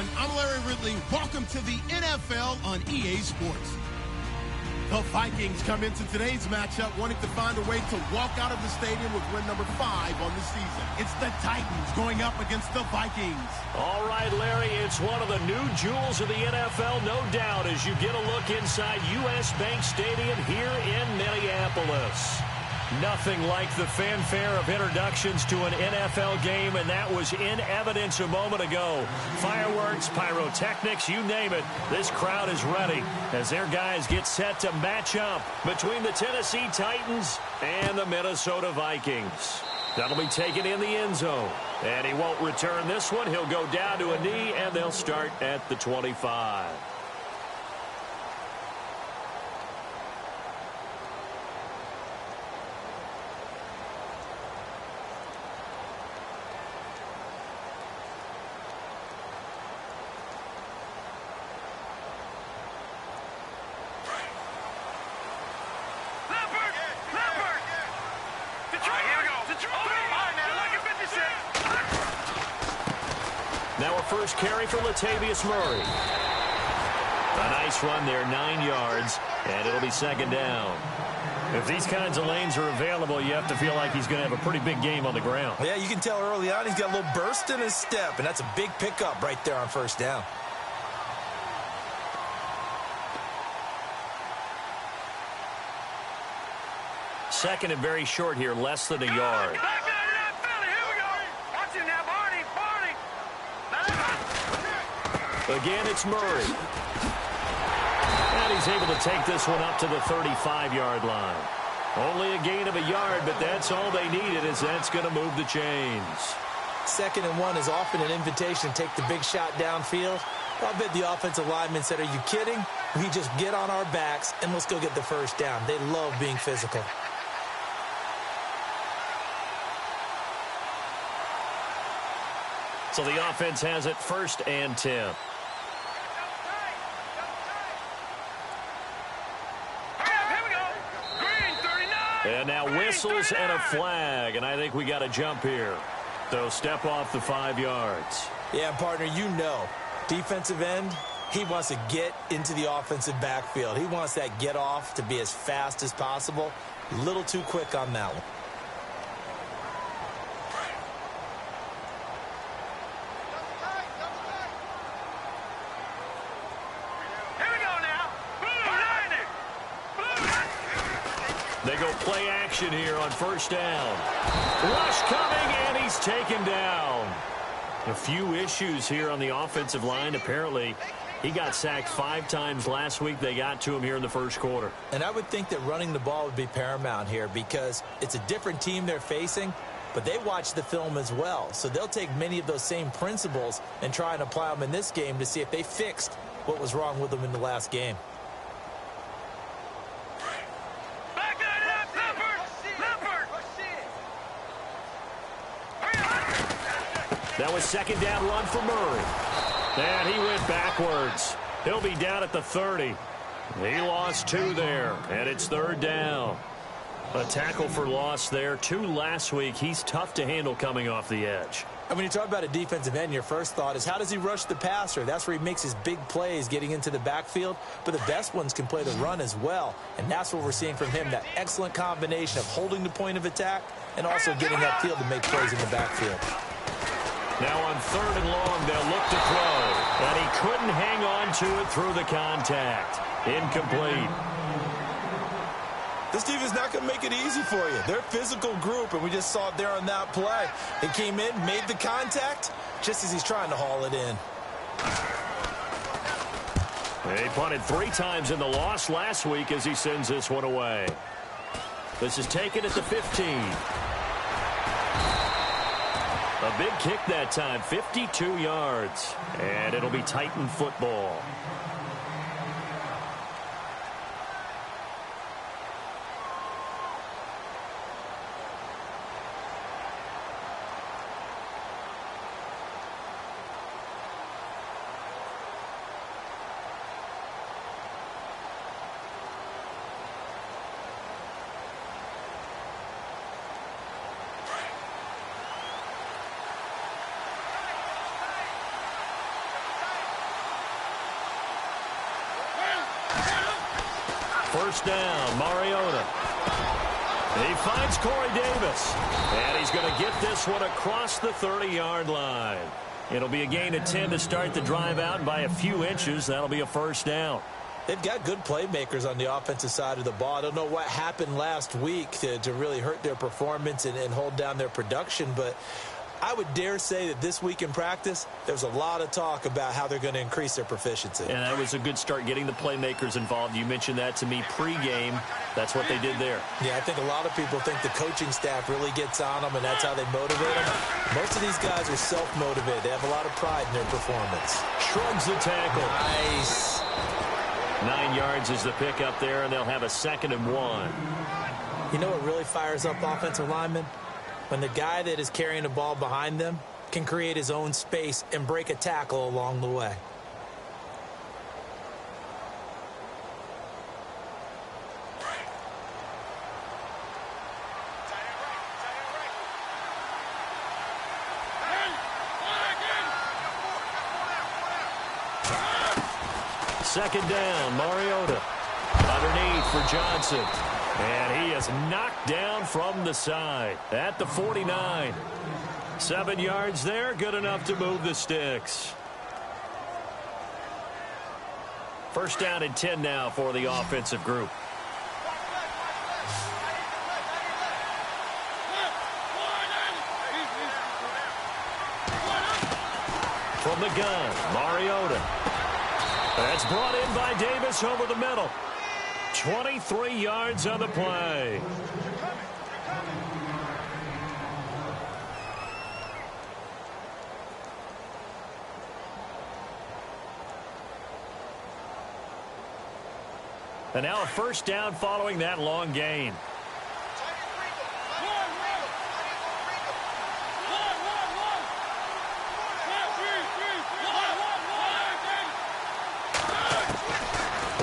everyone. I'm Larry Ridley. Welcome to the NFL on EA Sports. The Vikings come into today's matchup wanting to find a way to walk out of the stadium with win number 5 on the season. It's the Titans going up against the Vikings. All right, Larry, it's one of the new jewels of the NFL, no doubt, as you get a look inside U.S. Bank Stadium here in Minneapolis. Nothing like the fanfare of introductions to an NFL game, and that was in evidence a moment ago. Fireworks, pyrotechnics, you name it. This crowd is ready as their guys get set to match up between the Tennessee Titans and the Minnesota Vikings. That'll be taken in the end zone, and he won't return this one. He'll go down to a knee, and they'll start at the 25. Now a first carry for Latavius Murray. A nice run there, 9 yards, and it'll be second down. If these kinds of lanes are available, you have to feel like he's going to have a pretty big game on the ground. Yeah, you can tell early on he's got a little burst in his step, and that's a big pickup right there on first down. Second and very short here, less than a yard. Again, it's Murray. And he's able to take this one up to the 35-yard line. Only a gain of a yard, but that's all they needed, as that's going to move the chains. 2nd and 1 is often an invitation to take the big shot downfield. I'll bet the offensive lineman said, "Are you kidding? We just get on our backs and let's go get the first down." They love being physical. So the offense has it 1st and 10. And now whistles and a flag, and I think we got a jump here. So step off the 5 yards. Yeah, partner, you know, defensive end, he wants to get into the offensive backfield. He wants that get off to be as fast as possible. A little too quick on that one. They go play action here on first down. Rush coming, and he's taken down. A few issues here on the offensive line. Apparently, he got sacked 5 times last week. They got to him here in the first quarter. And I would think that running the ball would be paramount here because it's a different team they're facing, but they watch the film as well. So they'll take many of those same principles and try and apply them in this game to see if they fixed what was wrong with them in the last game. That was second down run for Murray. And he went backwards. He'll be down at the 30. He lost 2 there, and it's 3rd down. A tackle for loss there. 2 last week. He's tough to handle coming off the edge. And when you talk about a defensive end, your first thought is, how does he rush the passer? That's where he makes his big plays getting into the backfield. But the best ones can play the run as well. And that's what we're seeing from him, that excellent combination of holding the point of attack and also getting upfield to make plays in the backfield. Now on 3rd and long, they'll look to throw. And he couldn't hang on to it through the contact. Incomplete. This team is not going to make it easy for you. They're a physical group, and we just saw it there on that play. He came in, made the contact, just as he's trying to haul it in. He punted 3 times in the loss last week as he sends this one away. This is taken at the 15. A big kick that time, 52 yards. And it'll be Titan football. First down, Mariota. He finds Corey Davis. And he's going to get this one across the 30-yard line. It'll be a gain of 10 to start the drive out by a few inches. That'll be a first down. They've got good playmakers on the offensive side of the ball. I don't know what happened last week to really hurt their performance and hold down their production, but I would dare say that this week in practice, there's a lot of talk about how they're going to increase their proficiency. And that was a good start, getting the playmakers involved. You mentioned that to me pregame. That's what they did there. Yeah, I think a lot of people think the coaching staff really gets on them, and that's how they motivate them. Most of these guys are self-motivated. They have a lot of pride in their performance. Shrugs the tackle. Nice. 9 yards is the pickup there, and they'll have a 2nd and 1. You know what really fires up offensive linemen? When the guy that is carrying the ball behind them can create his own space and break a tackle along the way. Second down, Mariota. Underneath for Johnson. And he is knocked down from the side at the 49. 7 yards there, good enough to move the sticks. First down and 10 now for the offensive group. From the gun, Mariota. That's brought in by Davis over the middle. 23 yards on the play. And now a first down following that long gain.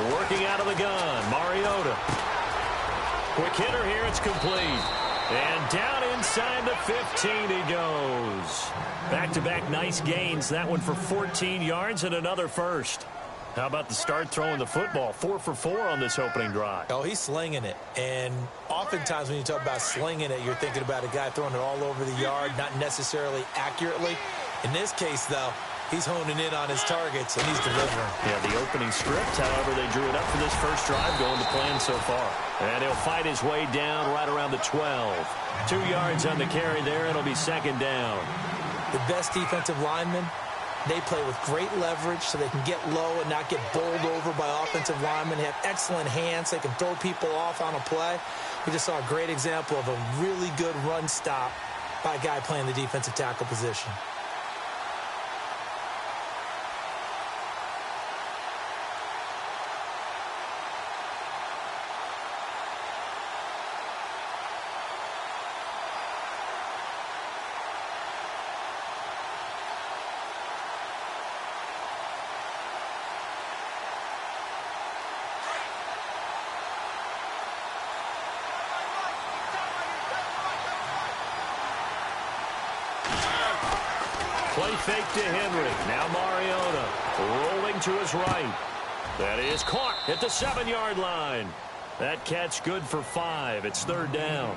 Working out of the gun, Mariota. Quick hitter here, it's complete. And down inside the 15 he goes. Back-to-back nice gains. That one for 14 yards and another first. How about the start throwing the football? 4 for 4 on this opening drive. Oh, he's slinging it. And oftentimes when you talk about slinging it, you're thinking about a guy throwing it all over the yard, not necessarily accurately. In this case, though, he's honing in on his targets, and he's delivering. Yeah, the opening script, however, they drew it up for this first drive, going to plan so far. And he'll fight his way down right around the 12. 2 yards on the carry there, and it'll be second down. The best defensive linemen, they play with great leverage so they can get low and not get bowled over by offensive linemen. They have excellent hands. They can throw people off on a play. We just saw a great example of a really good run stop by a guy playing the defensive tackle position. Play fake to Henry. Now Mariota rolling to his right. That is caught at the 7-yard line. That catch good for 5. It's third down.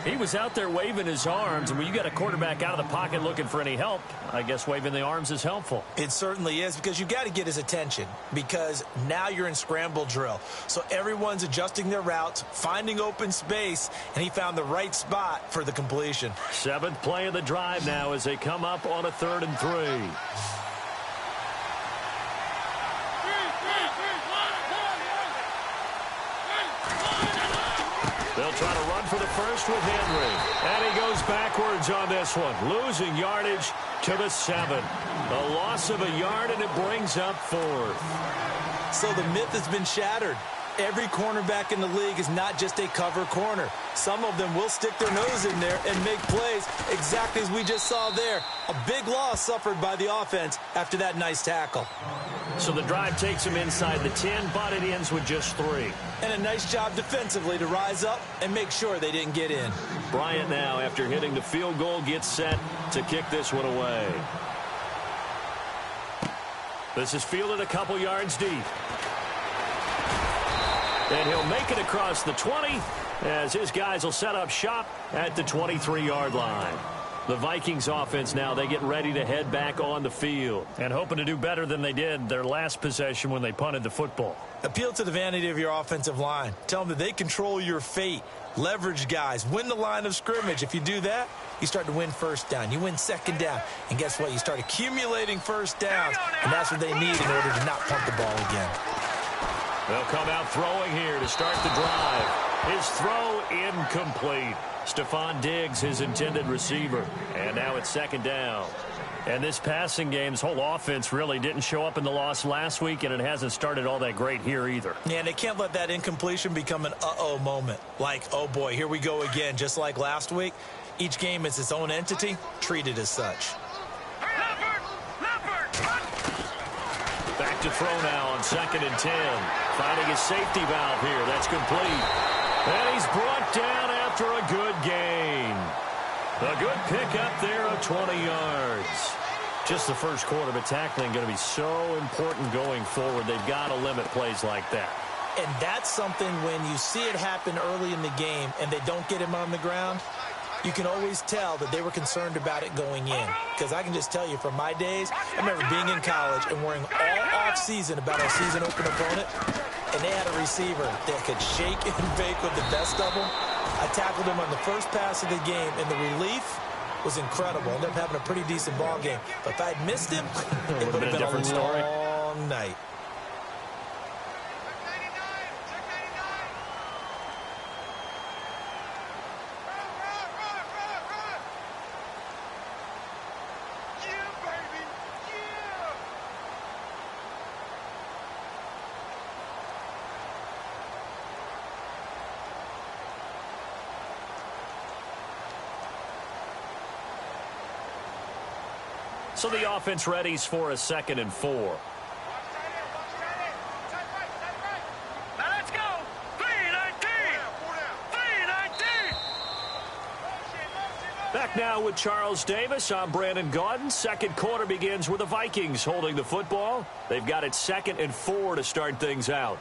He was out there waving his arms, and when you got a quarterback out of the pocket looking for any help, I guess waving the arms is helpful. It certainly is, because you got to get his attention, because now you're in scramble drill. So everyone's adjusting their routes, finding open space, and he found the right spot for the completion. 7th play of the drive now as they come up on a 3rd and 3. They'll try to run for the first with Henry. And he goes backwards on this one, losing yardage to the 7. A loss of a yard, and it brings up 4th. So the myth has been shattered. Every cornerback in the league is not just a cover corner. Some of them will stick their nose in there and make plays exactly as we just saw there. A big loss suffered by the offense after that nice tackle. So the drive takes him inside the 10, but it ends with just 3. And a nice job defensively to rise up and make sure they didn't get in. Bryant now, after hitting the field goal, gets set to kick this one away. This is fielded a couple yards deep. And he'll make it across the 20 as his guys will set up shop at the 23-yard line. The Vikings offense now, they get ready to head back on the field and hoping to do better than they did their last possession when they punted the football. Appeal to the vanity of your offensive line. Tell them that they control your fate. Leverage guys. Win the line of scrimmage. If you do that, you start to win first down. You win second down. And guess what? You start accumulating first downs. And that's what they need in order to not punt the ball again. They'll come out throwing here to start the drive. His throw incomplete. Stephon Diggs, his intended receiver. And now it's second down. And this passing game's whole offense really didn't show up in the loss last week, and it hasn't started all that great here either. Yeah, and they can't let that incompletion become an uh-oh moment. Like, oh boy, here we go again, just like last week. Each game is its own entity, treated as such. Back to throw now on 2nd and 10. Finding his safety valve here. That's complete. And he's brought down after a good gain. A good pickup there of 20 yards. Just the first quarter, but tackling going to be so important going forward. They've got to limit plays like that. And that's something when you see it happen early in the game and they don't get him on the ground, you can always tell that they were concerned about it going in. Because I can just tell you from my days, I remember being in college and worrying all off-season about our season open opponent, and they had a receiver that could shake and bake with the best of them. I tackled him on the first pass of the game, and the relief was incredible. Ended up having a pretty decent ball game. But if I had missed him, it would have been a different story. Long night. So the offense readies for a 2nd and 4. Let's go. 319. Back now with Charles Davis. I'm Brandon Gaudin. Second quarter begins with the Vikings holding the football. They've got it 2nd and 4 to start things out.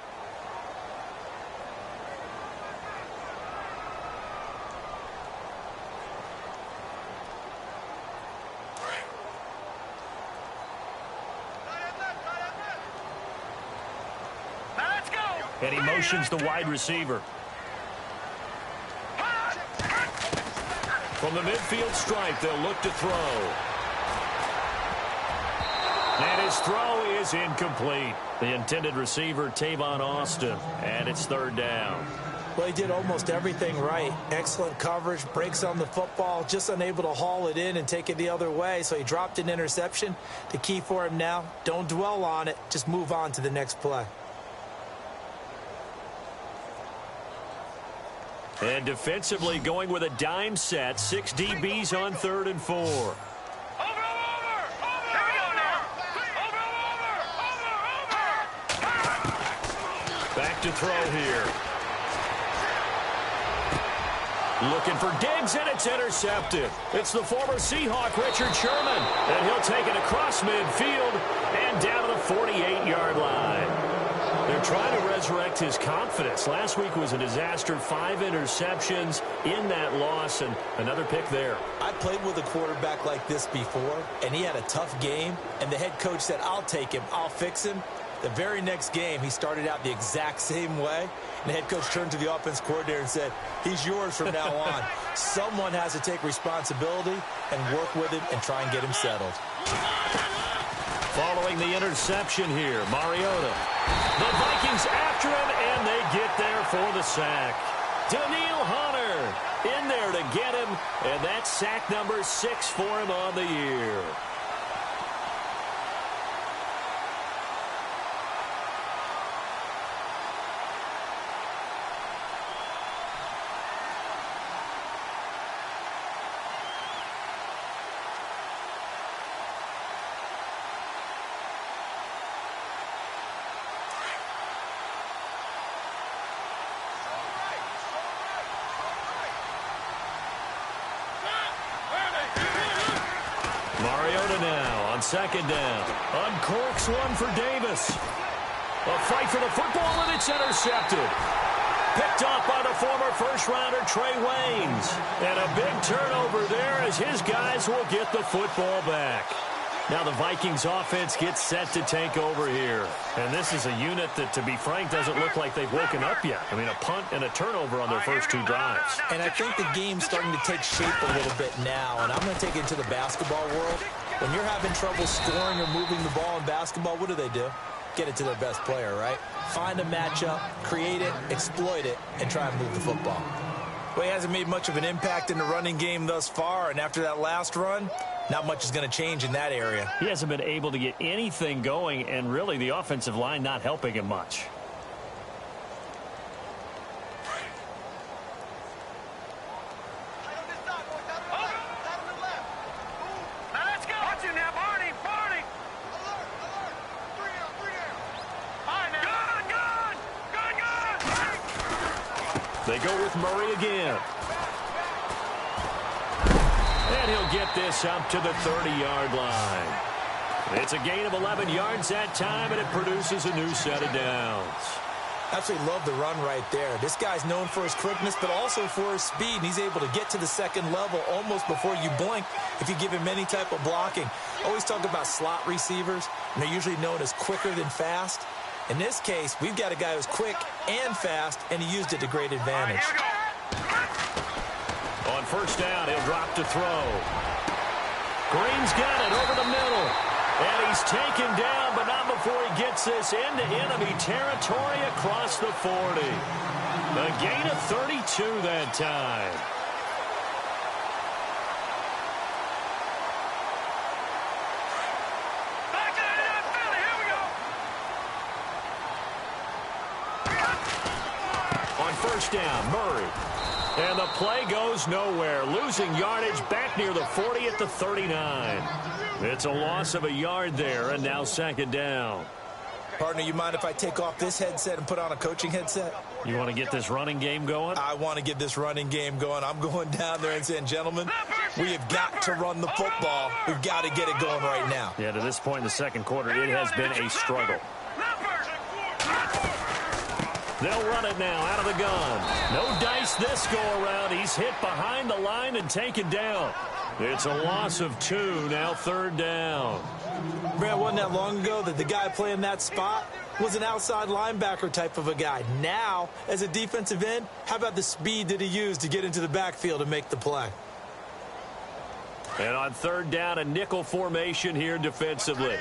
And he motions the wide receiver. From the midfield stripe, they'll look to throw. And his throw is incomplete. The intended receiver, Tavon Austin. And it's 3rd down. Well, he did almost everything right. Excellent coverage, breaks on the football, just unable to haul it in and take it the other way. So he dropped an interception. The key for him now, don't dwell on it. Just move on to the next play. And defensively going with a dime set. 6 DBs on 3rd and 4. Back to throw here. Looking for Diggs, and it's intercepted. It's the former Seahawk, Richard Sherman. And he'll take it across midfield and down to the 48-yard line. They're trying to resurrect his confidence. Last week was a disaster. 5 interceptions in that loss, and another pick there. I played with a quarterback like this before, and he had a tough game, and the head coach said, I'll take him, I'll fix him. The very next game, he started out the exact same way, and the head coach turned to the offense coordinator and said, he's yours from now on. Someone has to take responsibility and work with him and try and get him settled. Following the interception here, Mariota. The Vikings after him, and they get there for the sack. Daniil Hunter in there to get him, and that's sack number 6 for him on the year. Mariota now on 2nd down. Uncorks one for Davis. A fight for the football, and it's intercepted. Picked off by the former first-rounder Trey Waynes. And a big turnover there as his guys will get the football back. Now the Vikings offense gets set to take over here. And this is a unit that, to be frank, doesn't look like they've woken up yet. I mean, a punt and a turnover on their first two drives. And I think the game's starting to take shape a little bit now. And I'm going to take it into the basketball world. When you're having trouble scoring or moving the ball in basketball, what do? Get it to their best player, right? Find a matchup, create it, exploit it, and try and move the football. Well, he hasn't made much of an impact in the running game thus far, and after that last run, not much is going to change in that area. He hasn't been able to get anything going, and really the offensive line not helping him much. They go with Murray again. And he'll get this up to the 30-yard line. It's a gain of 11 yards that time, and it produces a new set of downs. Absolutely love the run right there. This guy's known for his quickness, but also for his speed. And he's able to get to the second level almost before you blink if you give him any type of blocking. Always talk about slot receivers, and they're usually known as quicker than fast. In this case, we've got a guy who's quick and fast, and he used it to great advantage. On first down, he'll drop to throw. Green's got it over the middle. And he's taken down, but not before he gets this into enemy territory across the 40. A gain of 32 that time. First down, Murray. And the play goes nowhere. Losing yardage back near the 40 at the 39. It's a loss of a yard there, and now second down. Partner, you mind if I take off this headset and put on a coaching headset? You want to get this running game going? I want to get this running game going. I'm going down there and saying, gentlemen, we have got to run the football. We've got to get it going right now. Yeah, to this point in the second quarter, it has been a struggle. They'll run it now out of the gun. No dice this go-around. He's hit behind the line and taken down. It's a loss of 2, now third down. Brad, wasn't that long ago that the guy playing that spot was an outside linebacker type of a guy. Now, as a defensive end, how about the speed that he used to get into the backfield and make the play? And on third down, a nickel formation here defensively.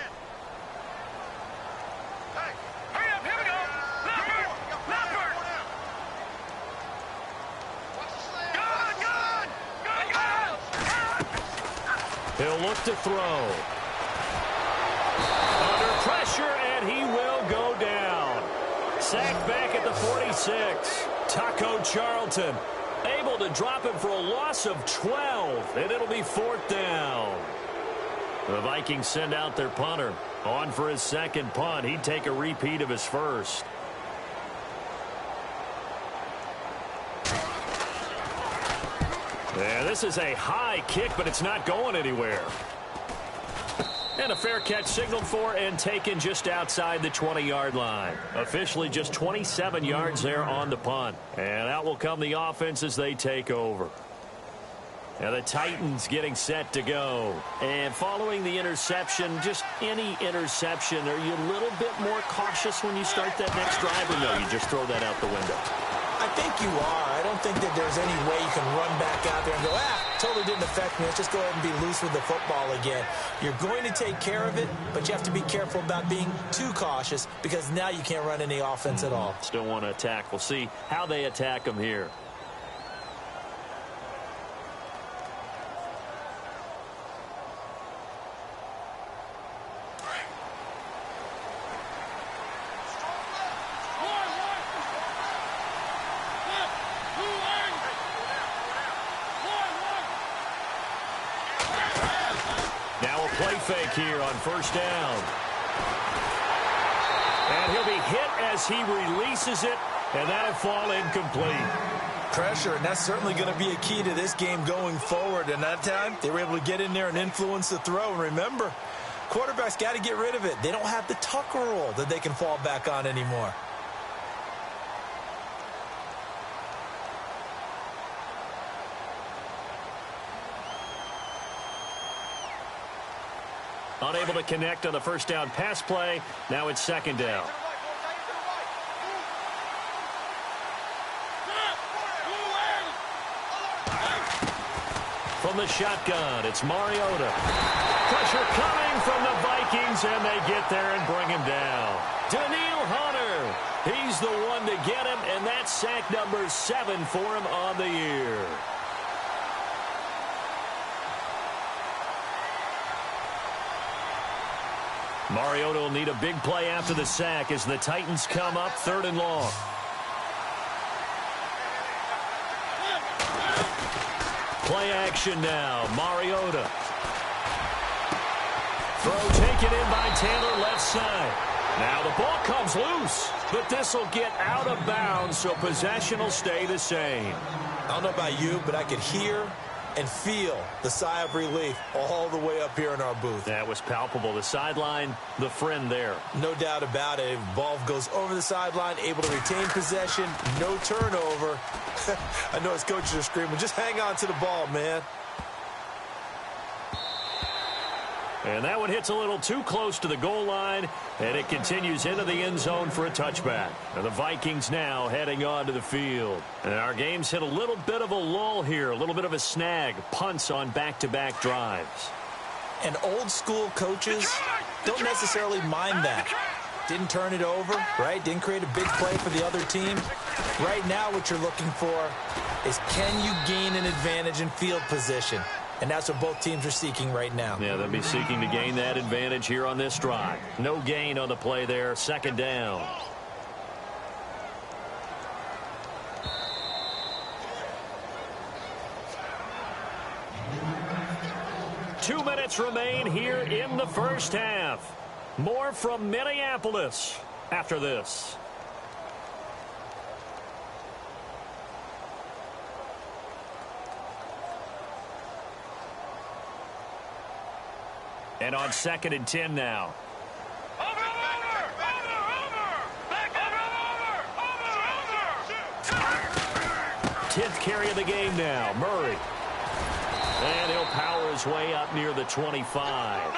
He'll look to throw. Under pressure, and he will go down. Sacked back at the 46. Taco Charlton able to drop him for a loss of 12, and it'll be fourth down. The Vikings send out their punter. On for his second punt. He'd take a repeat of his first. Yeah, this is a high kick, but it's not going anywhere. And a fair catch signaled for and taken just outside the 20-yard line. Officially just 27 yards there on the punt. And out will come the offense as they take over. Now the Titans getting set to go. And following the interception, just any interception, are you a little bit more cautious when you start that next drive, or no, you just throw that out the window? I think you are. I don't think that there's any way you can run back out there and go, totally didn't affect me. Let's just go ahead and be loose with the football again. You're going to take care of it, but you have to be careful about being too cautious because now you can't run any offense at all. Still want to attack. We'll see how they attack them here. Play fake here on first down. And he'll be hit as he releases it, and that'll fall incomplete. Pressure, and that's certainly going to be a key to this game going forward. And that time, they were able to get in there and influence the throw. And remember, Quarterback's got to get rid of it. They don't have the tuck rule that they can fall back on anymore. Unable to connect on the first down pass play. Now it's second down. From the shotgun, it's Mariota. Pressure coming from the Vikings, and they get there and bring him down. Daniil Hunter, he's the one to get him, and that's sack number 7 for him on the year. Mariota will need a big play after the sack as the Titans come up 3rd and long. Play action now. Mariota. Throw taken in by Taylor left side. Now the ball comes loose, but this will get out of bounds, so possession will stay the same. I don't know about you, but I could hear and feel the sigh of relief all the way up here in our booth. That was palpable. The sideline, the friend there. No doubt about it. Ball goes over the sideline, able to retain possession, no turnover. I know his coaches are screaming, just hang on to the ball, man. And that one hits a little too close to the goal line, and it continues into the end zone for a touchback. And the Vikings now heading onto the field. And our game's hit a little bit of a lull here, a little bit of a snag. Punts on back-to-back drives. And old-school coaches don't necessarily mind that. Didn't turn it over, right? Didn't create a big play for the other team. Right now what you're looking for is, can you gain an advantage in field position? And that's what both teams are seeking right now. Yeah, they'll be seeking to gain that advantage here on this drive. No gain on the play there. Second down. Two minutes remain here in the first half. More from Minneapolis after this. And on 2nd and 10 now. Over! Back over! 10th carry of the game now. Murray. And he'll power his way up near the 25.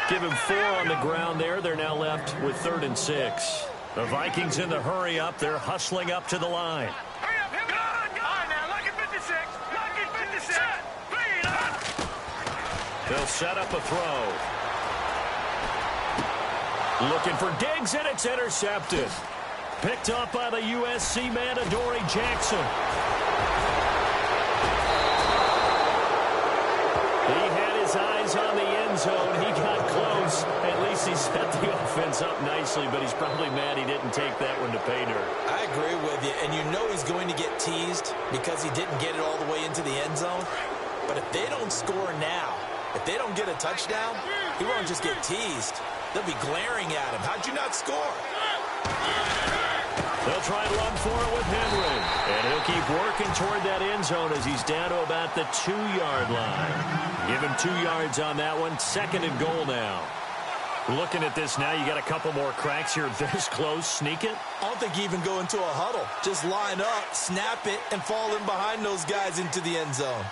Give him 4 on the ground there. They're now left with 3rd and 6. The Vikings in the hurry up. They're hustling up to the line. Hurry up, him! All right, now, lucky 56. Lucky 56. Clean up! They'll set up a throw. Looking for Diggs, and it's intercepted. Picked up by the USC man, Adoree Jackson. He had his eyes on the end zone. He got close. At least he set the offense up nicely, but he's probably mad he didn't take that one to pay dirt. I agree with you, and you know he's going to get teased because he didn't get it all the way into the end zone. But if they don't score now, if they don't get a touchdown, he won't just get teased. They'll be glaring at him. How'd you not score? They'll try and run for it with Henry. And he'll keep working toward that end zone as he's down to about the 2-yard line. Give him 2 yards on that one. 2nd and goal now. Looking at this now, you got a couple more cracks here. This close, sneak it. I don't think you even go into a huddle. Just line up, snap it, and fall in behind those guys into the end zone.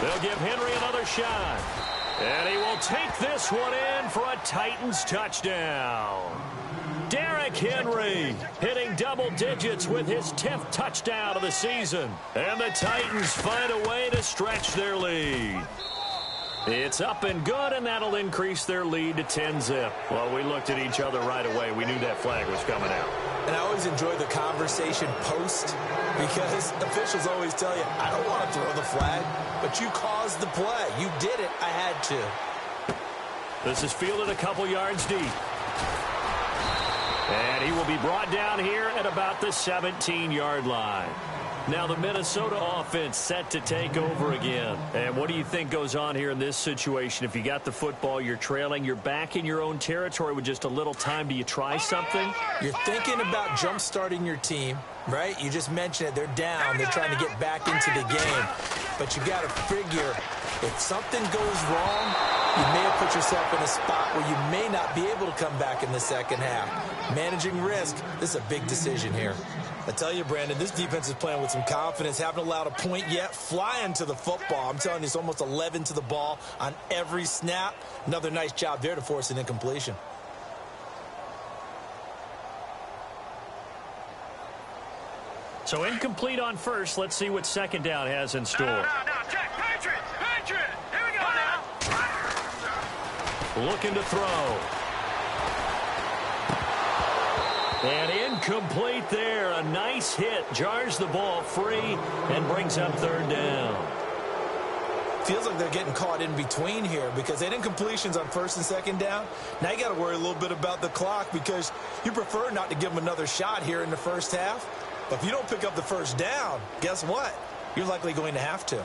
They'll give Henry another shot. And he will take this one in for a Titans touchdown. Derrick Henry hitting double digits with his 10th touchdown of the season. And the Titans find a way to stretch their lead. It's up and good, and that'll increase their lead to 10-zip. Well, we looked at each other right away. We knew that flag was coming out. And I always enjoy the conversation post because officials always tell you, I don't want to throw the flag, but you caused the play. You did it. I had to. This is fielded a couple yards deep. And he will be brought down here at about the 17-yard line. Now the Minnesota offense set to take over again. And what do you think goes on here in this situation? If you got the football, you're trailing, you're back in your own territory with just a little time. Do you try something? You're thinking about jump-starting your team, right? You just mentioned it. They're down. They're trying to get back into the game. But you got to figure if something goes wrong, you may have put yourself in a spot where you may not be able to come back in the second half. Managing risk, this is a big decision here. I tell you, Brandon, this defense is playing with some confidence. Haven't allowed a point yet. Flying to the football. I'm telling you, it's almost 11 to the ball on every snap. Another nice job there to force an incompletion. So incomplete on first. Let's see what second down has in store. No, check. Patriot. Here we go now. Looking to throw. And incomplete there. A nice hit. Jars the ball free and brings up third down. Feels like they're getting caught in between here because they had incompletions on first and second down. Now you got to worry a little bit about the clock because you prefer not to give them another shot here in the first half. But if you don't pick up the first down, guess what? You're likely going to have to.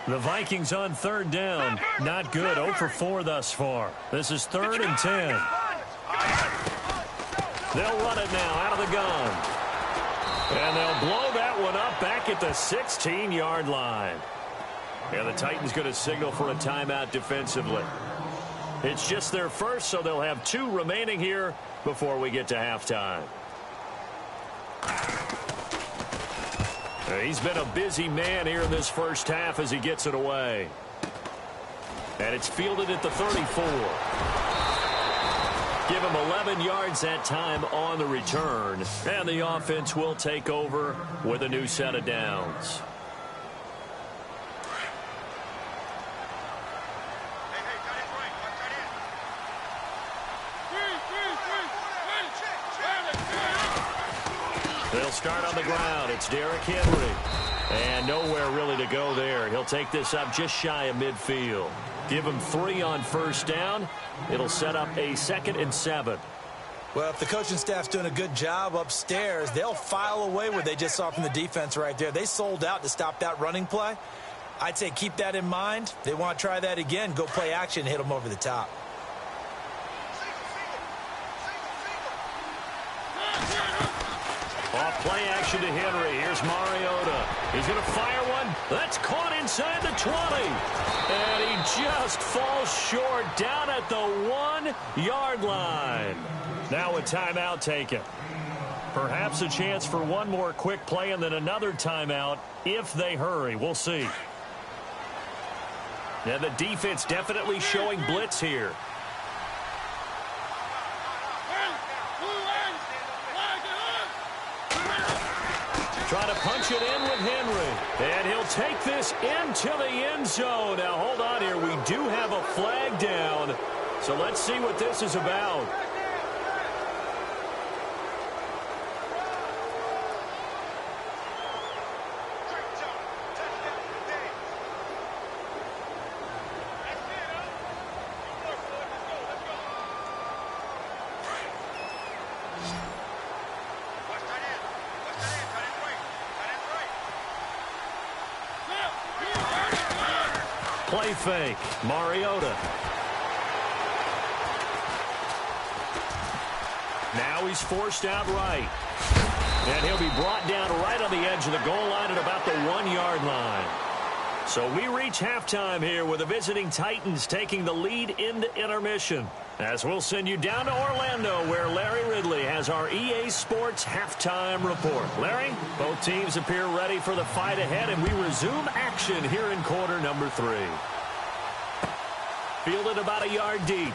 The Vikings on third down. Not good. 0 for 4 thus far. This is 3rd and 10. They'll run it now out of the gun. And they'll blow that one up back at the 16-yard line. And the Titans going to signal for a timeout defensively. It's just their first, so they'll have 2 remaining here before we get to halftime. He's been a busy man here in this first half as he gets it away. And it's fielded at the 34. Give him 11 yards that time on the return. And the offense will take over with a new set of downs. They'll start on the ground. It's Derrick Henry. And nowhere really to go there. He'll take this up just shy of midfield. Give him 3 on first down. It'll set up a 2nd and 7. Well, if the coaching staff's doing a good job upstairs, they'll file away what they just saw from the defense right there. They sold out to stop that running play. I'd say keep that in mind. They want to try that again. Go play action and hit them over the top. Off play action to Henry. Here's Mariota. He's going to fire one. That's caught inside the 20. And he just falls short down at the 1-yard line. Now a timeout taken. Perhaps a chance for one more quick play and then another timeout if they hurry. We'll see. And the defense definitely showing blitz here. Trying to punch it in with Henry. And he'll take this into the end zone. Now, hold on here. We do have a flag down. So let's see what this is about. Play fake. Mariota. Now he's forced out right. And he'll be brought down right on the edge of the goal line at about the 1-yard line. So we reach halftime here with the visiting Titans taking the lead into intermission. As we'll send you down to Orlando where Larry Ridley has our EA Sports halftime report. Larry, both teams appear ready for the fight ahead, and we resume action here in quarter number 3. Fielded about a yard deep.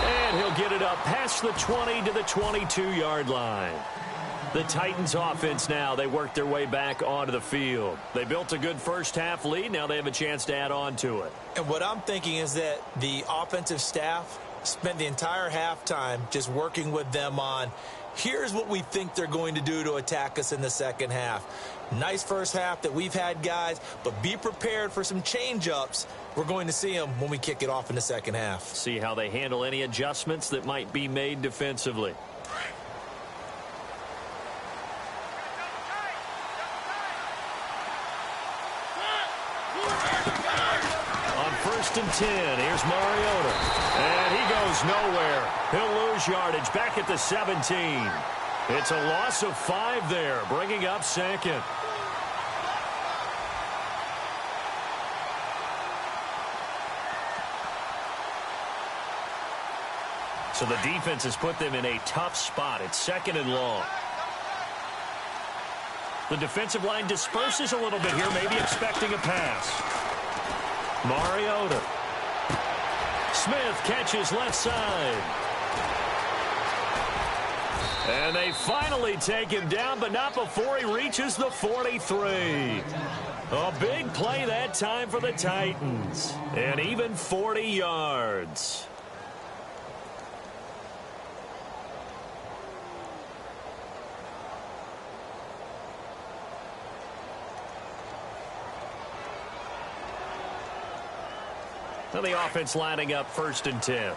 And he'll get it up past the 20 to the 22-yard line. The Titans offense now, they work their way back onto the field. They built a good first half lead. Now they have a chance to add on to it. And what I'm thinking is that the offensive staff spent the entire halftime just working with them on Here's what we think they're going to do to attack us in the second half. Nice first half that we've had, guys, but be prepared for some change-ups. We're going to see them when we kick it off in the second half. See how they handle any adjustments that might be made defensively. On 1st and 10, here's Mariota. And he goes nowhere. He'll lose yardage back at the 17. It's a loss of 5 there, bringing up 2nd. So the defense has put them in a tough spot. It's 2nd and long. The defensive line disperses a little bit here, maybe expecting a pass. Mariota. Smith catches left side. And they finally take him down, but not before he reaches the 43. A big play that time for the Titans. And even 40 yards. Now the offense lining up 1st and 10.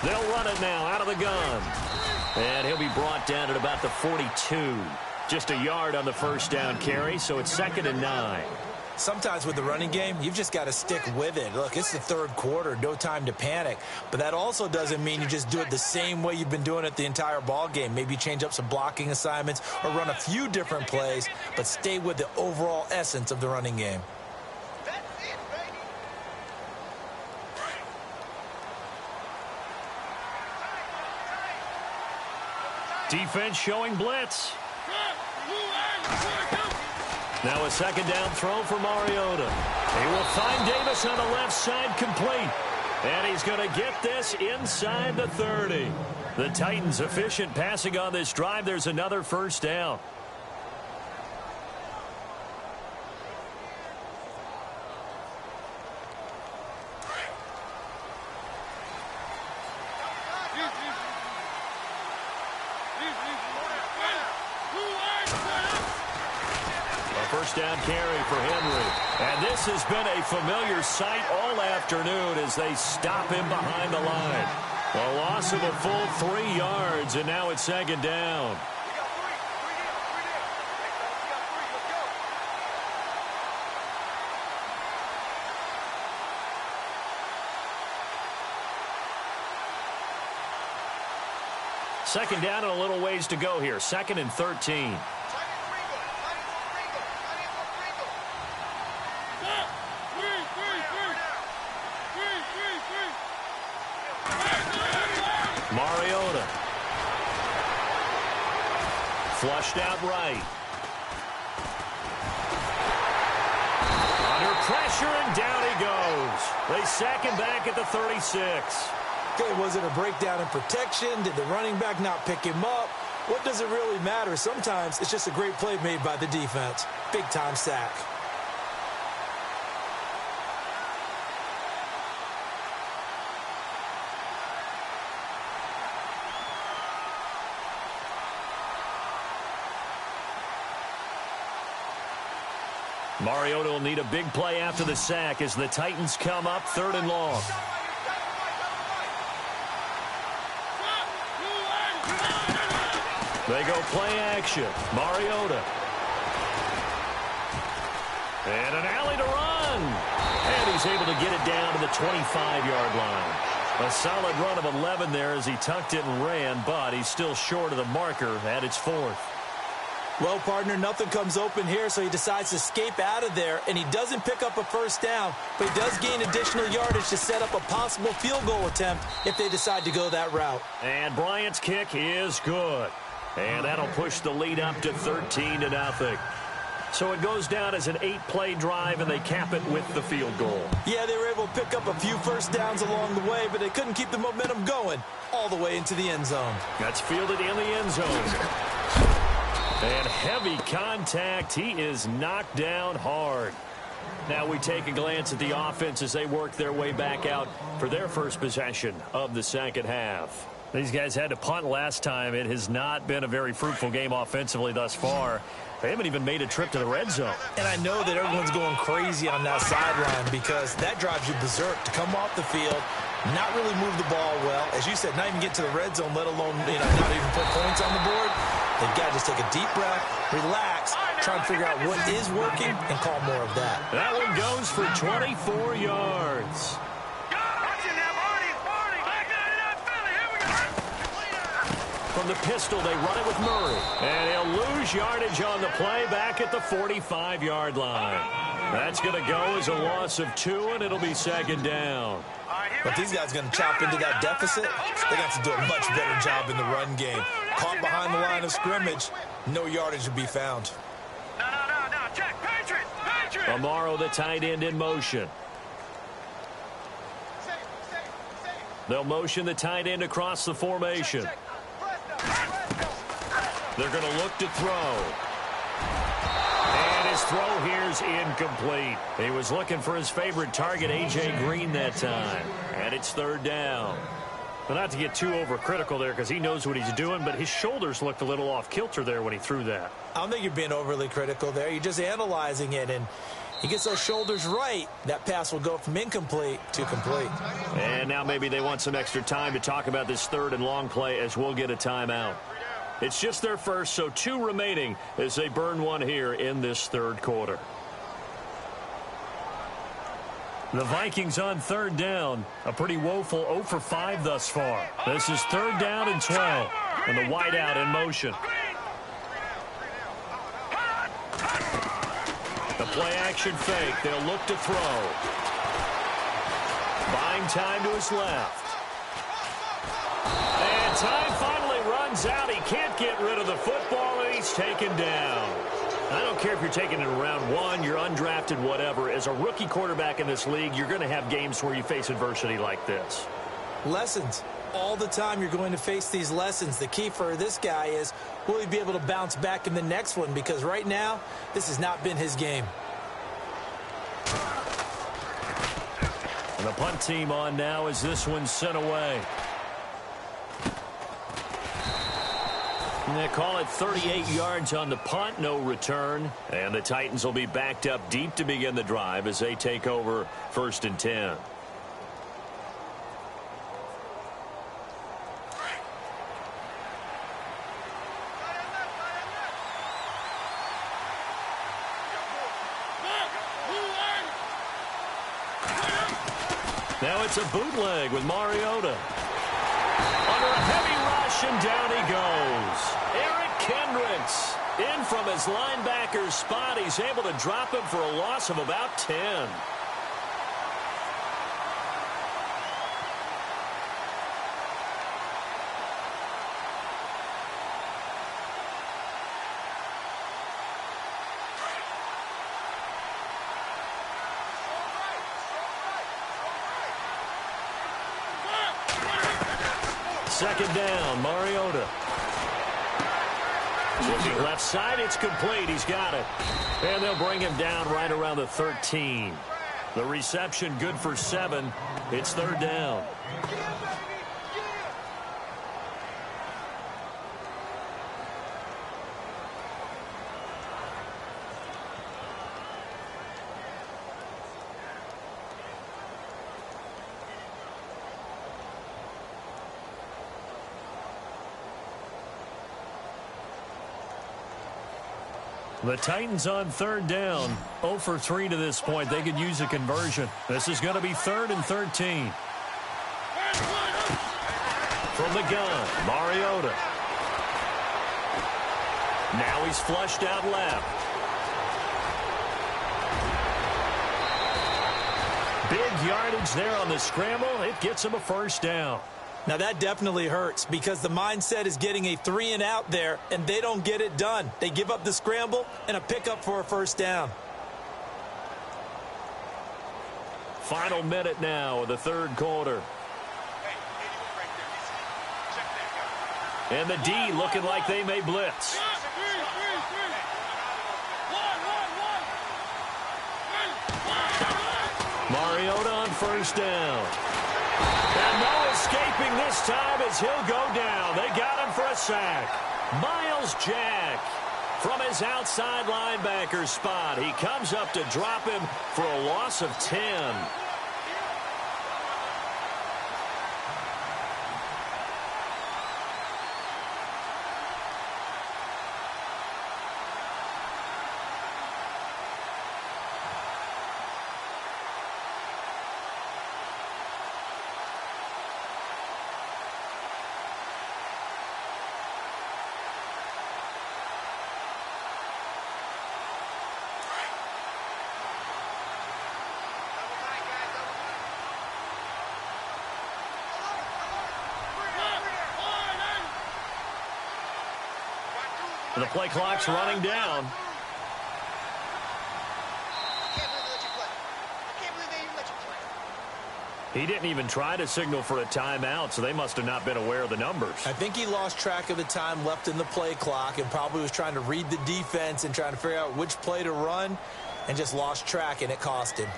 They'll run it now out of the gun. And he'll be brought down at about the 42. Just a yard on the first down carry, so it's 2nd and 9. Sometimes with the running game, you've just got to stick with it. Look, it's the 3rd quarter, no time to panic. But that also doesn't mean you just do it the same way you've been doing it the entire ball game. Maybe change up some blocking assignments or run a few different plays, but stay with the overall essence of the running game. Defense showing blitz. Now a 2nd down throw for Mariota. He will find Davis on the left side, complete. And he's going to get this inside the 30. The Titans efficient passing on this drive. There's another first down. First down carry for Henry. And this has been a familiar sight all afternoon as they stop him behind the line. A loss of a full 3 yards, and now it's 2nd down. Second down and a little ways to go here. 2nd and 13. Mariota. Flushed out right. Under pressure, and down he goes. They sack him back at the 36. Okay, was it a breakdown in protection? Did the running back not pick him up? What does it really matter? Sometimes it's just a great play made by the defense. Big-time sack. Mariota will need a big play after the sack as the Titans come up 3rd and long. They go play action. Mariota. And an alley to run. And he's able to get it down to the 25-yard line. A solid run of 11 there as he tucked it and ran, but he's still short of the marker at its 4th. Well, partner, nothing comes open here, so he decides to escape out of there, and he doesn't pick up a first down, but he does gain additional yardage to set up a possible field goal attempt if they decide to go that route. And Bryant's kick is good. And that'll push the lead up to 13-0. So it goes down as an 8-play drive, and they cap it with the field goal. Yeah, they were able to pick up a few first downs along the way, but they couldn't keep the momentum going all the way into the end zone. That's fielded in the end zone. And heavy contact. He is knocked down hard. Now we take a glance at the offense as they work their way back out for their first possession of the second half. These guys had to punt last time. It has not been a very fruitful game offensively thus far. They haven't even made a trip to the red zone. And I know that everyone's going crazy on that sideline because that drives you berserk to come off the field, not really move the ball well. As you said, not even get to the red zone, let alone not even put points on the board. They've got to just take a deep breath, relax, try and figure out what is working, and call more of that. That one goes for 24 yards. From the pistol, they run it with Murray. And he'll lose yardage on the play back at the 45-yard line. That's going to go as a loss of 2, and it'll be second down. But these guys are going to chop into that deficit. They're going to have to do a much better job in the run game. Caught behind the line of scrimmage, no yardage to be found. No. Check. Patriot. Amaro, the tight end, in motion. They'll motion the tight end across the formation. They're going to look to throw. And his throw here's incomplete. He was looking for his favorite target, A.J. Green, that time. And it's third down. But not to get too overcritical there because he knows what he's doing, but his shoulders looked a little off kilter there when he threw that. I don't think you're being overly critical there. You're just analyzing it, and he gets those shoulders right. That pass will go from incomplete to complete. And now maybe they want some extra time to talk about this third and long play as we'll get a timeout. It's just their first, so 2 remaining as they burn one here in this third quarter. The Vikings on third down. A pretty woeful 0 for 5 thus far. This is third down and 12. And the wideout in motion. The play-action fake. They'll look to throw. Buying time to his left. And time finally runs out. He can't get rid of the football, and he's taken down. I don't care if you're taking it in round 1, you're undrafted, whatever. As a rookie quarterback in this league, you're going to have games where you face adversity like this. Lessons. All the time you're going to face these lessons. The key for this guy is, will he be able to bounce back in the next one? Because right now, this has not been his game. And the punt team on now as this one's sent away. And they call it 38 yards on the punt, no return. And the Titans will be backed up deep to begin the drive as they take over 1st and 10. Now it's a bootleg with Mariota. Under a heavy rush, and down he goes. Eric Kendricks in from his linebacker spot. He's able to drop him for a loss of about 10. Second down, Mariota. Looking left side, it's complete. He's got it. And they'll bring him down right around the 13. The reception good for 7. It's third down. The Titans on third down. 0 for 3 to this point. They could use a conversion. This is going to be 3rd and 13. From the gun, Mariota. Now he's flushed out left. Big yardage there on the scramble. It gets him a first down. Now, that definitely hurts because the mindset is getting a 3-and-out there, and they don't get it done. They give up the scramble and a pickup for a first down. Final minute now of the third quarter. And the D looking like they may blitz. Mariota on first down. And no escaping this time as he'll go down. They got him for a sack. Miles Jack from his outside linebacker spot. He comes up to drop him for a loss of 10. The play clock's running down. He didn't even try to signal for a timeout, so they must have not been aware of the numbers. I think he lost track of the time left in the play clock and probably was trying to read the defense and trying to figure out which play to run and just lost track, and it cost him.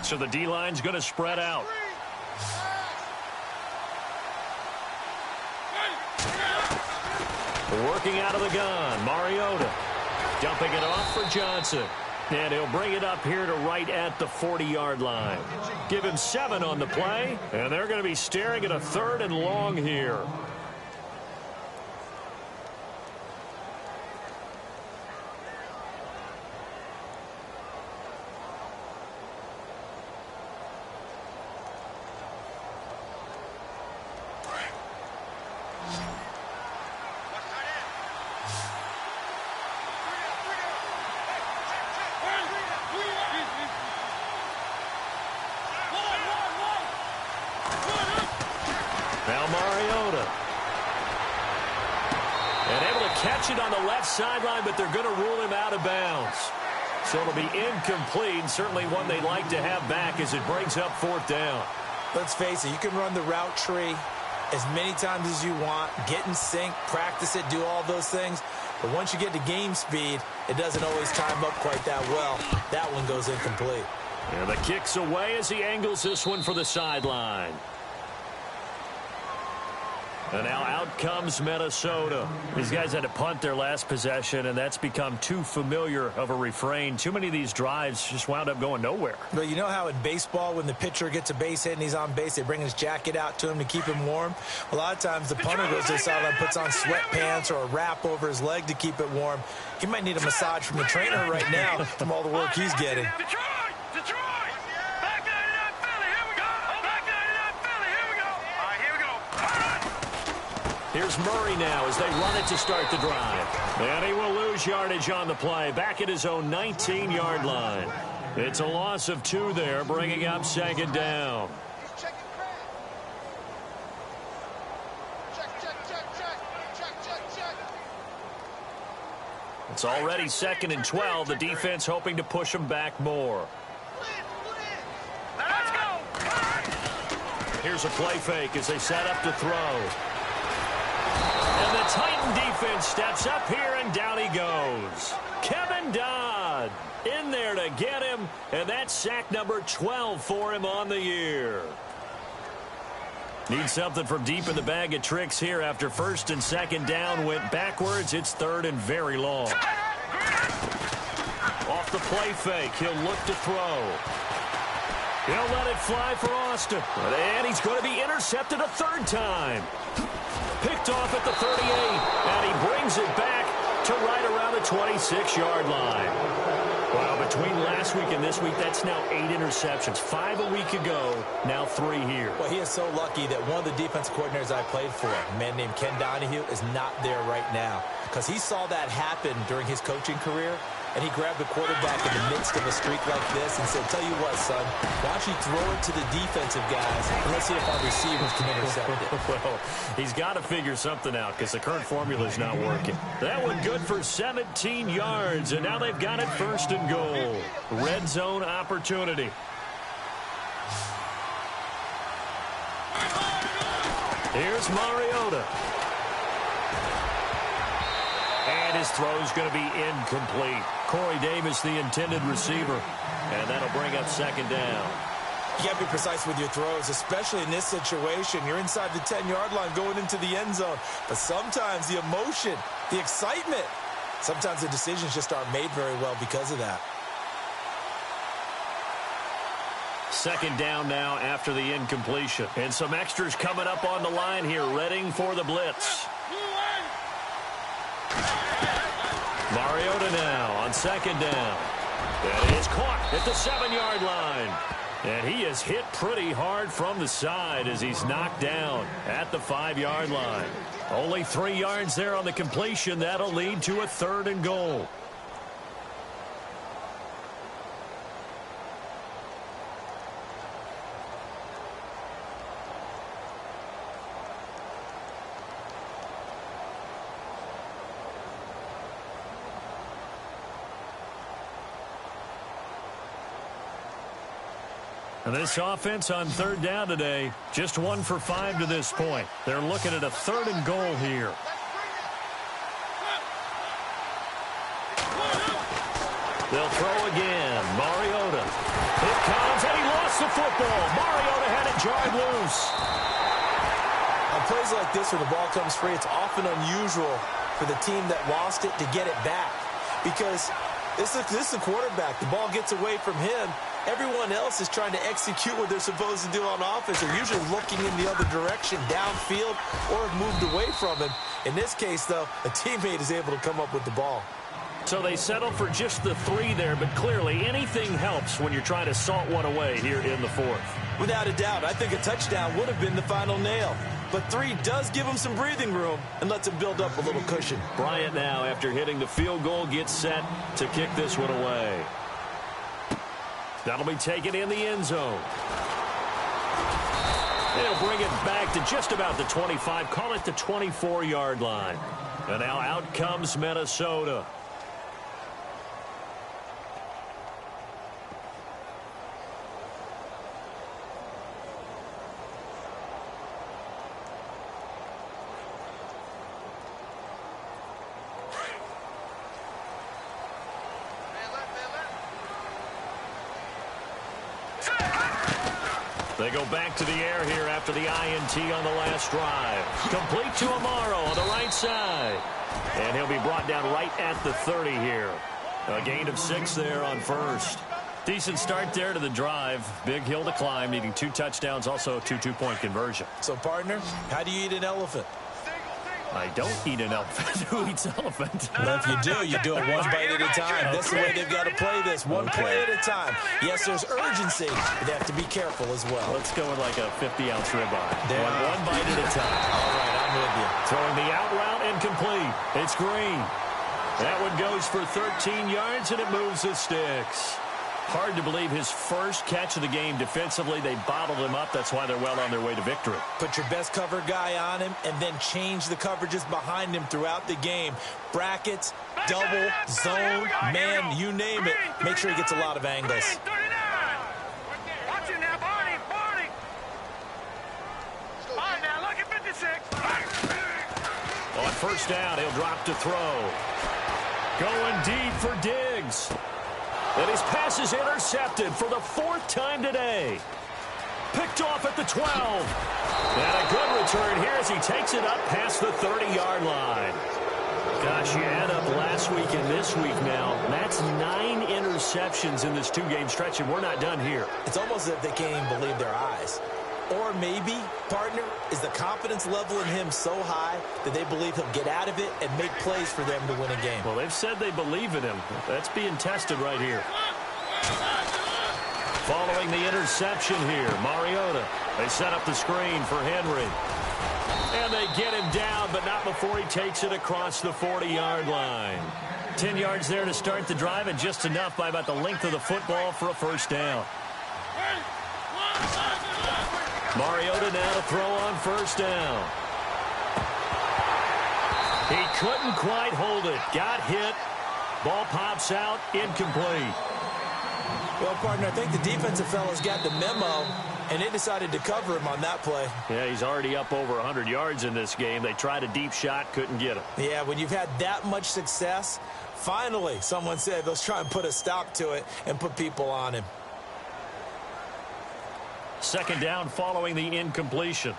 So the D-line's going to spread out. Working out of the gun, Mariota. Dumping it off for Johnson. And he'll bring it up here to right at the 40-yard line. Give him 7 on the play, and they're going to be staring at a 3rd and long here. Now Mariota. And able to catch it on the left sideline, but they're going to rule him out of bounds. So it'll be incomplete, certainly one they'd like to have back as it brings up 4th down. Let's face it, you can run the route tree as many times as you want, get in sync, practice it, do all those things. But once you get to game speed, it doesn't always time up quite that well. That one goes incomplete. And the kick's away as he angles this one for the sideline. And now out comes Minnesota. These guys had to punt their last possession, and that's become too familiar of a refrain. Too many of these drives just wound up going nowhere. But you know how in baseball, when the pitcher gets a base hit and he's on base, they bring his jacket out to him to keep him warm? A lot of times the punter goes to the sideline, puts on sweatpants or a wrap over his leg to keep it warm. He might need a massage from the trainer right now from all the work he's getting. Here's Murray now as they run it to start the drive. And he will lose yardage on the play, back at his own 19-yard line. It's a loss of 2 there, bringing up 2nd down. It's already 2nd and 12. The defense hoping to push them back more. Let's go! Here's a play fake as they set up to throw. And the Titan defense steps up here, and down he goes. Kevin Dodd in there to get him, and that's sack number 12 for him on the year. Need something from deep in the bag of tricks here after 1st and 2nd down went backwards. It's 3rd and very long. Off the play fake, he'll look to throw. He'll let it fly for Austin. And he's going to be intercepted a 3rd time. Picked off at the 38, and he brings it back to right around the 26-yard line. Well, between last last week and this week, that's now 8 interceptions. 5 a week ago, now 3 here. Well, he is so lucky that one of the defense coordinators I played for, a man named Ken Donahue, is not there right now. Because he saw that happen during his coaching career, and he grabbed the quarterback in the midst of a streak like this and said, tell you what, son, why don't you throw it to the defensive guys, and let's see if our receivers can intercept it. Well, he's got to figure something out because the current formula is not working. That one good for 17 yards, and now they've got it 1st and goal. Red zone opportunity. Here's Mariota. And his throw's going to be incomplete. Corey Davis, the intended receiver. And that'll bring up 2nd down. You got to be precise with your throws, especially in this situation. You're inside the 10-yard line going into the end zone. But sometimes the emotion, the excitement, sometimes the decisions just aren't made very well because of that. 2nd down now after the incompletion. And some extras coming up on the line here, readying for the blitz. Mariota now on 2nd down. And is caught at the 7-yard line. And he is hit pretty hard from the side as he's knocked down at the 5-yard line. Only 3 yards there on the completion. That'll lead to a 3rd and goal. And this offense on 3rd down today, just 1 for 5 to this point. They're looking at a 3rd and goal here. They'll throw again. Mariota. It comes, and he lost the football. Mariota had it jarred loose. On plays like this where the ball comes free, it's often unusual for the team that lost it to get it back. Because this is a quarterback. The ball gets away from him. Everyone else is trying to execute what they're supposed to do on offense. They're usually looking in the other direction, downfield, or have moved away from him. In this case, though, a teammate is able to come up with the ball. So they settle for just the 3 there, but clearly anything helps when you're trying to salt one away here in the 4th. Without a doubt, I think a touchdown would have been the final nail. But 3 does give him some breathing room and lets him build up a little cushion. Bryant now, after hitting the field goal, gets set to kick this one away. That'll be taken in the end zone. They'll bring it back to just about the 25, call it the 24-yard line. And now out comes Minnesota. They go back to the air here after the INT on the last drive. Complete to Amaro on the right side. And he'll be brought down right at the 30 here. A gain of 6 there on 1st. Decent start there to the drive. Big hill to climb, needing 2 touchdowns, also a 2 two-point conversion. So, partner, how do you eat an elephant? I don't eat an elephant. Who eats elephant? Well, if you do it 1 bite at a time. That's the way they've got to play this. One play at a time. Yes, there's urgency, but they have to be careful as well. Let's go with like a 50-ounce ribeye. One bite at a time. All right, I'm with you. Throwing the out route incomplete. It's Green. That one goes for 13 yards, and it moves the sticks. Hard to believe his first catch of the game defensively. They bottled him up. That's why they're well on their way to victory. Put your best cover guy on him and then change the coverages behind him throughout the game. Brackets, double, zone, man, you name it. Make sure he gets a lot of angles. Watch it now, Barney. On now, look at 56. On 1st down, he'll drop to throw. Going deep for Diggs. And his pass is intercepted for the 4th time today. Picked off at the 12. And a good return here as he takes it up past the 30-yard line. Gosh, you add up last week and this week now. That's 9 interceptions in this 2-game stretch, and we're not done here. It's almost as if they can't even believe their eyes. Or maybe, partner, is the confidence level in him so high that they believe he'll get out of it and make plays for them to win a game. Well, they've said they believe in him. That's being tested right here. Following the interception here, Mariota. They set up the screen for Henry. And they get him down, but not before he takes it across the 40-yard line. 10 yards there to start the drive, and just enough by about the length of the football for a first down. Mariota now to throw on first down. He couldn't quite hold it. Got hit. Ball pops out. Incomplete. Well, partner, I think the defensive fellas got the memo, and they decided to cover him on that play. Yeah, he's already up over 100 yards in this game. They tried a deep shot, couldn't get him. Yeah, when you've had that much success, finally, someone said, let's try and put a stop to it and put people on him. Second down following the incompletion.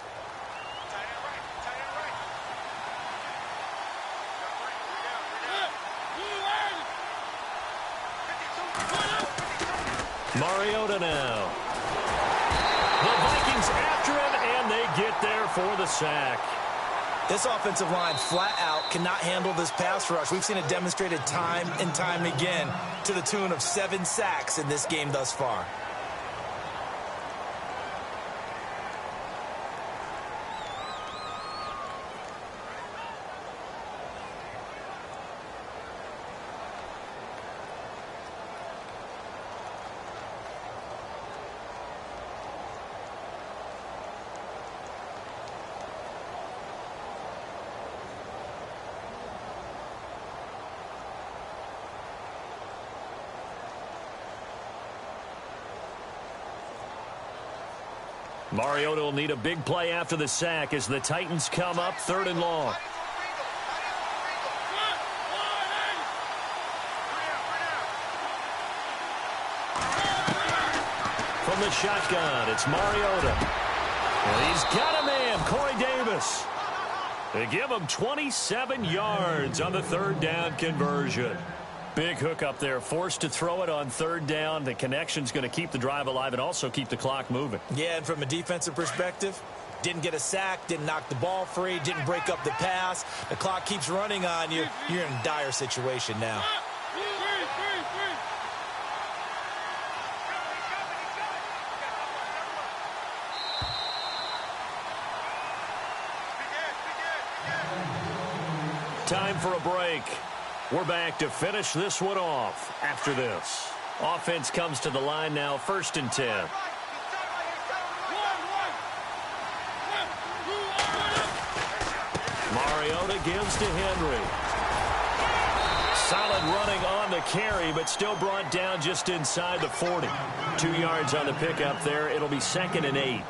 Mariota now. The Vikings after him, and they get there for the sack. This offensive line flat out cannot handle this pass rush. We've seen it demonstrated time and time again to the tune of 7 sacks in this game thus far. Mariota will need a big play after the sack as the Titans come up 3rd and long. From the shotgun, it's Mariota. And he's got a man, Corey Davis. They give him 27 yards on the 3rd down conversion. Big hook up there, forced to throw it on 3rd down. The connection's going to keep the drive alive and also keep the clock moving. Yeah, and from a defensive perspective, didn't get a sack, didn't knock the ball free, didn't break up the pass. The clock keeps running on you. You're in a dire situation now. Time for a break. We're back to finish this one off after this. Offense comes to the line now, 1st and 10. Mariota gives to Henry. Solid running on the carry, but still brought down just inside the 40. 2 yards on the pickup there. It'll be 2nd and 8.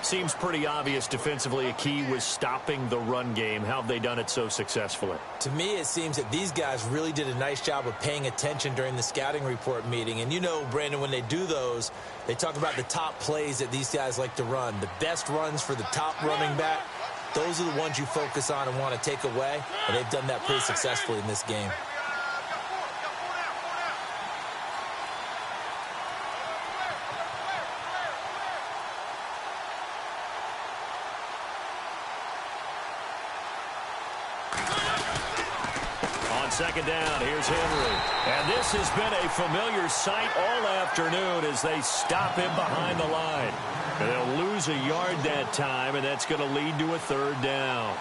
Seems pretty obvious defensively a key was stopping the run game. How have they done it so successfully? To me, it seems that these guys really did a nice job of paying attention during the scouting report meeting. And you know, Brandon, when they do those, they talk about the top plays that these guys like to run. The best runs for the top running back, those are the ones you focus on and want to take away. And they've done that pretty successfully in this game. Second down, here's Henry. And this has been a familiar sight all afternoon as they stop him behind the line. And they'll lose a yard that time, and that's going to lead to a 3rd down.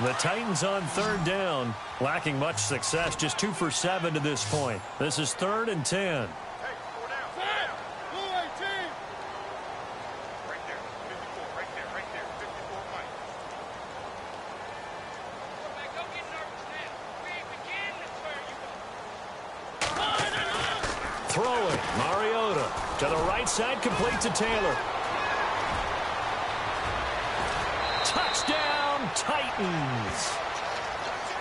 The Titans on 3rd down, lacking much success, just 2 for 7 to this point. This is 3rd and 10. Throwing, Mariota to the right side, complete to Taylor. Touchdown, Titans.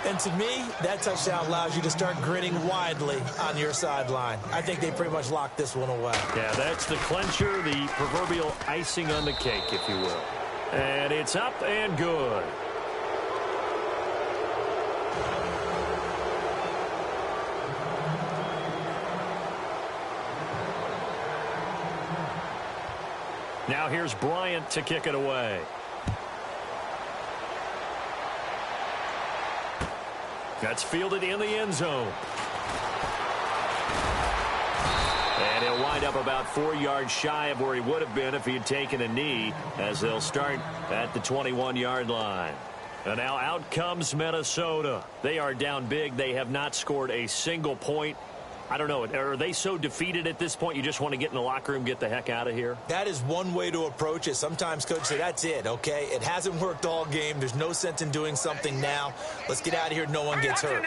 And to me, that touchdown allows you to start grinning widely on your sideline. I think they pretty much locked this one away. Yeah, that's the clincher, the proverbial icing on the cake, if you will. And it's up and good. Now here's Bryant to kick it away. That's fielded in the end zone. And he'll wind up about 4 yards shy of where he would have been if he had taken a knee, as they'll start at the 21-yard line. And now out comes Minnesota. They are down big. They have not scored a single point. I don't know. Are they so defeated at this point you just want to get in the locker room, get the heck out of here? That is one way to approach it. Sometimes coach say, that's it, okay? It hasn't worked all game. There's no sense in doing something now. Let's get out of here. No one gets hurt.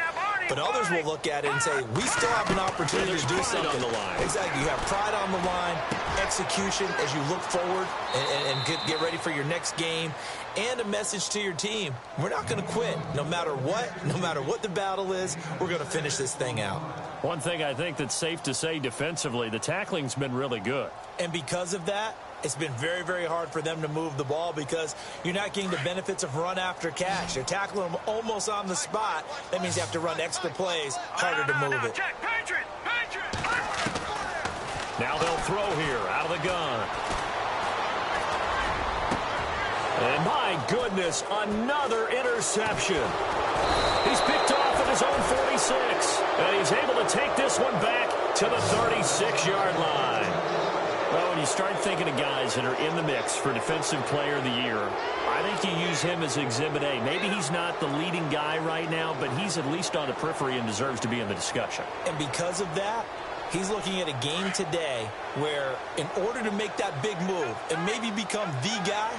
But others will look at it and say, we still have an opportunity to do something. On the line. Exactly. You have pride on the line, execution as you look forward and get ready for your next game, and a message to your team. We're not going to quit. No matter what the battle is, we're going to finish this thing out. One thing I think that's safe to say defensively, the tackling's been really good. And because of that, it's been very, very hard for them to move the ball because you're not getting the benefits of run after catch. You're tackling them almost on the spot. That means you have to run extra plays, harder to move it. Now they'll throw here out of the gun. And my goodness, another interception. He's picked off at his own 46, and he's able to take this one back to the 36-yard line. Well, when you start thinking of guys that are in the mix for Defensive Player of the Year, I think you use him as Exhibit A. Maybe he's not the leading guy right now, but he's at least on the periphery and deserves to be in the discussion. And because of that, he's looking at a game today where in order to make that big move and maybe become the guy,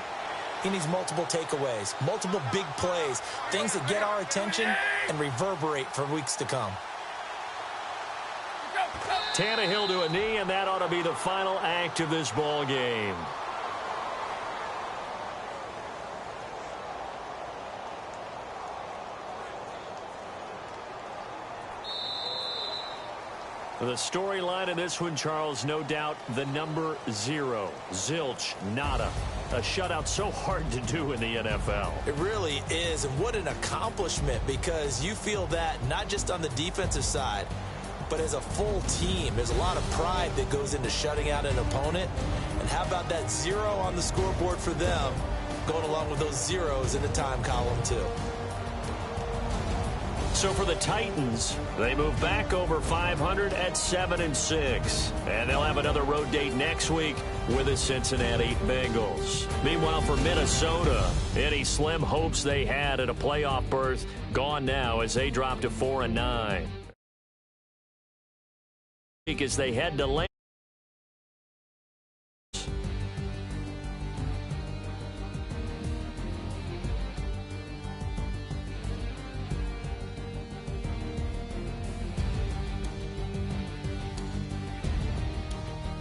he needs multiple takeaways, multiple big plays, things that get our attention and reverberate for weeks to come. Tannehill to a knee, and that ought to be the final act of this ball game. The storyline in this one, Charles, no doubt the number 0. Zilch, nada. A shutout so hard to do in the NFL. It really is, and what an accomplishment, because you feel that not just on the defensive side, but as a full team. There's a lot of pride that goes into shutting out an opponent. And how about that 0 on the scoreboard for them, going along with those zeros in the time column too. So for the Titans, they move back over 500 at 7-6. And they'll have another road date next week with the Cincinnati Bengals. Meanwhile, for Minnesota, any slim hopes they had at a playoff berth gone now as they drop to 4-9. As they head to late.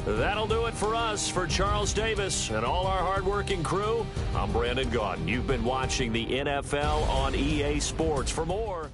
That'll do it for us. For Charles Davis and all our hardworking crew, I'm Brandon Gaudin. You've been watching the NFL on EA Sports. For more,